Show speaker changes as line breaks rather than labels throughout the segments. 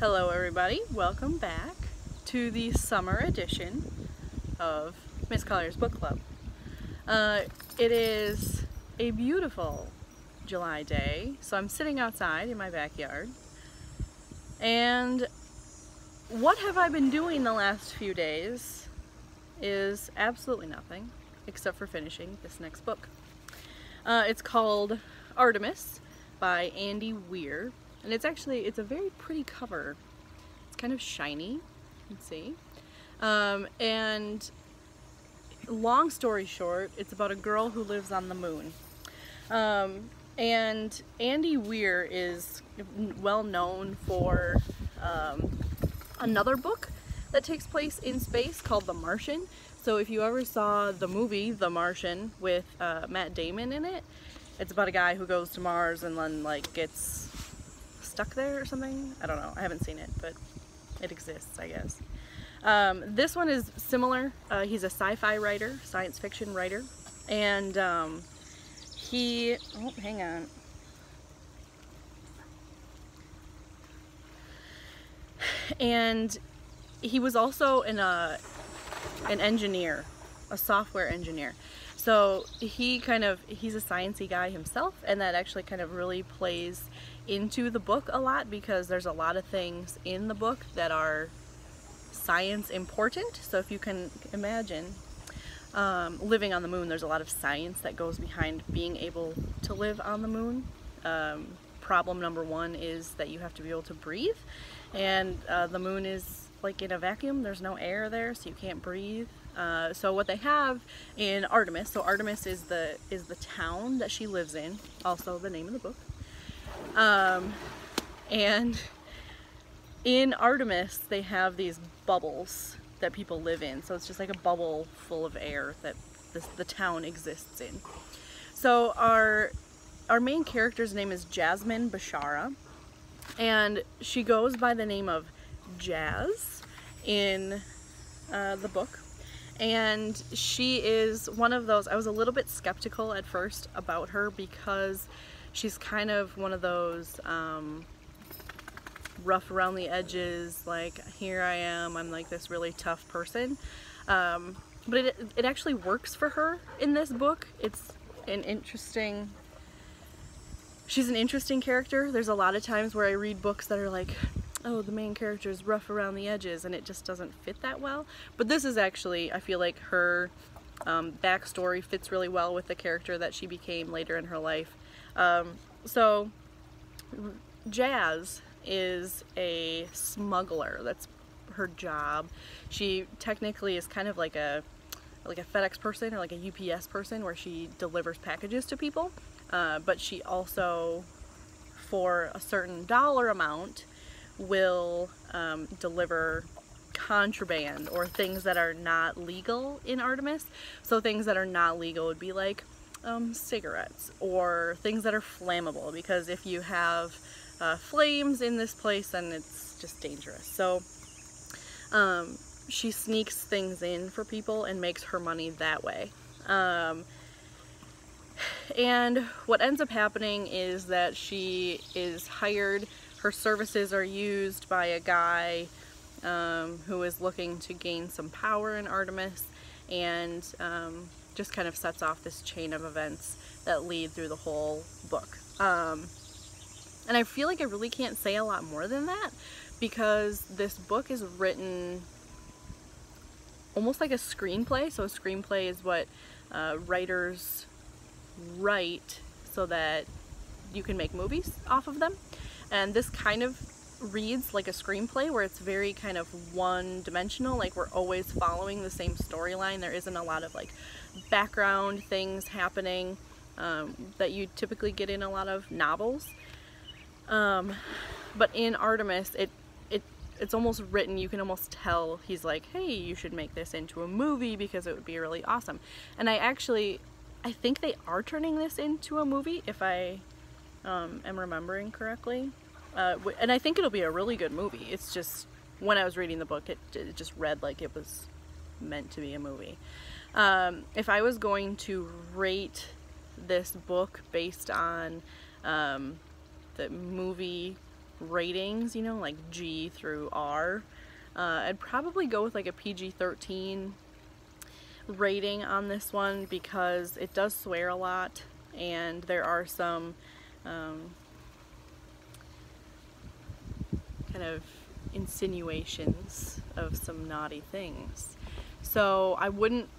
Hello everybody, welcome back to the summer edition of Miss Collier's Book Club. It is a beautiful July day, so I'm sitting outside in my backyard. And what have I been doing the last few days is absolutely nothing, except for finishing this next book. It's called Artemis by Andy Weir. And it's a very pretty cover. It's kind of shiny, you can see. And long story short, it's about a girl who lives on the moon. And Andy Weir is well known for another book that takes place in space called The Martian. So if you ever saw the movie The Martian with Matt Damon in it, it's about a guy who goes to Mars and then like gets stuck there or something. I don't know. I haven't seen it, but it exists, I guess. This one is similar. He's a sci-fi writer, science fiction writer, and oh, hang on. And he was also an engineer, a software engineer. So he's a sciencey guy himself, and that actually kind of really plays into the book a lot because there's a lot of things in the book that are science important. So if you can imagine living on the moon, there's a lot of science that goes behind being able to live on the moon. Problem number one is that you have to be able to breathe, and the moon is like in a vacuum. There's no air there, so you can't breathe. So what they have in Artemis, so Artemis is the town that she lives in, also the name of the book. And in Artemis they have these bubbles that people live in. So it's just like a bubble full of air that the town exists in. So our main character's name is Jasmine Bashara, and she goes by the name of Jazz in the book. And she is one of those, I was a little bit skeptical at first about her because she's kind of one of those rough around the edges, like, here I am, I'm like this really tough person. But it actually works for her in this book. She's an interesting character. There's a lot of times where I read books that are like, oh, the main character is rough around the edges, and it just doesn't fit that well. But this is actually, I feel like her backstory fits really well with the character that she became later in her life. So Jazz is a smuggler. That's her job. She technically is kind of like a FedEx person or like a UPS person, where she delivers packages to people. But she also, for a certain dollar amount, will deliver contraband or things that are not legal in Artemis. So things that are not legal would be like cigarettes or things that are flammable, because if you have flames in this place, then it's just dangerous. So she sneaks things in for people and makes her money that way. And what ends up happening is that she is hired. Her services are used by a guy who is looking to gain some power in Artemis, and just kind of sets off this chain of events that lead through the whole book. And I feel like I really can't say a lot more than that, because this book is written almost like a screenplay. So a screenplay is what writers write so that you can make movies off of them. And this kind of reads like a screenplay, where it's very kind of one-dimensional, like we're always following the same storyline. There isn't a lot of like background things happening that you typically get in a lot of novels. But in Artemis, it's almost written, you can almost tell he's like, hey, you should make this into a movie because it would be really awesome. And I think they are turning this into a movie, if I am remembering correctly. And I think it'll be a really good movie. It's just, when I was reading the book, it just read like it was meant to be a movie. If I was going to rate this book based on the movie ratings, you know, like G through R, I'd probably go with like a PG-13 rating on this one because it does swear a lot and there are some kind of insinuations of some naughty things. So I wouldn't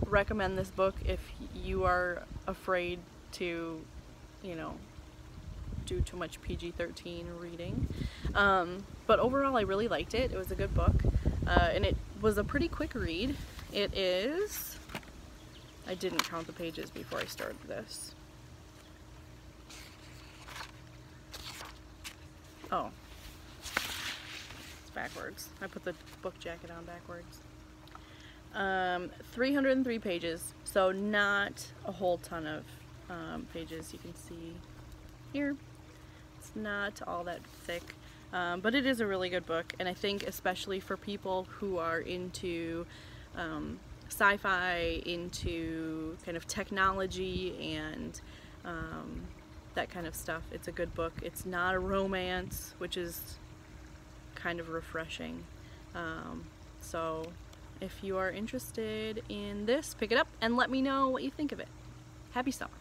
recommend this book if you are afraid to, you know, do too much PG-13 reading. But overall I really liked it. It was a good book, and it was a pretty quick read. It is, I didn't count the pages before I started this. Oh, it's backwards. I put the book jacket on backwards. 303 pages, so not a whole ton of pages. You can see here it's not all that thick, but it is a really good book, and I think especially for people who are into sci-fi, into kind of technology and that kind of stuff, it's a good book. It's not a romance, which is kind of refreshing. So if you are interested in this, pick it up and let me know what you think of it. Happy summer.